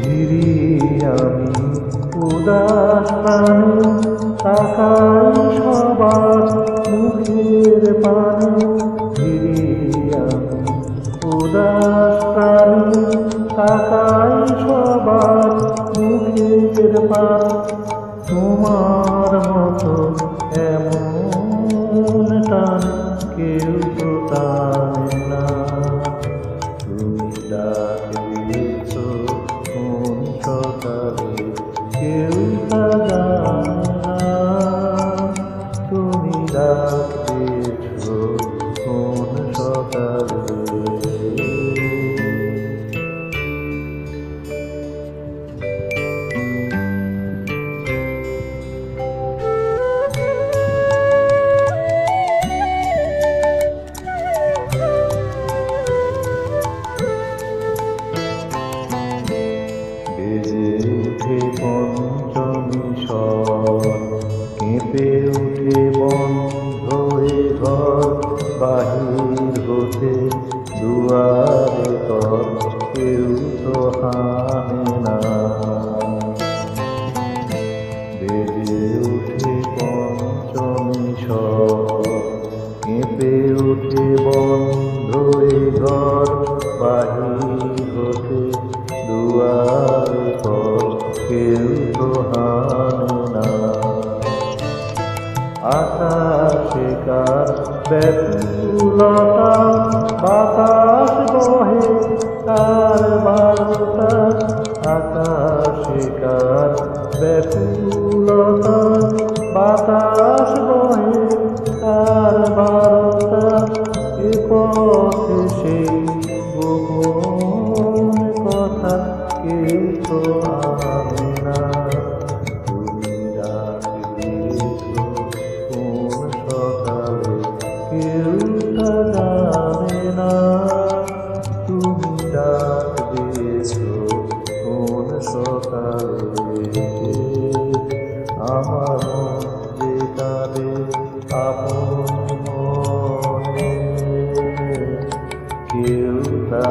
ফিরি আমি উদাস প্রাণে, তাকাই সবার মুখের পানে। ফিরি আমি উদাস প্রাণে, তাকাই সবার মুখের পানে। তোমার মতো এমন টান কেউ তো টানে না। তুমি ডাক দিয়েছো কোন সকালে, কেউ তা জানে না। তুমি ডাক দিয়েছো কোন সকালে। বেজে উঠে পঞ্চমী স্বর, কেঁপে উঠে বন্ধ এ ঘর। বাহির হতে দুয়ারে ঘর, কেউ তো হানে না। বেজে উঠে পঞ্চমী স্বর, কেঁপে উঠে বন্ধ এ ঘর। বাহির হতে দুয়ারে ঘর, কেউ তো হানে না। আকাশে কার ব্যাকুলতা, বাতাস বহে কার বারতা। আকাশে কার ব্যাকুলতা, বাতাস বহে কার বারতা। এ পথে সেই গোপন কথা কেউ তো আনে না। তুমি ডাক দিয়েছো কোন সকালে, কেউ তা জানে না। তুমি ডাক দিয়েছো কোন সকালে। আমার মন যে কাঁদে আপন মনে, কেউ তা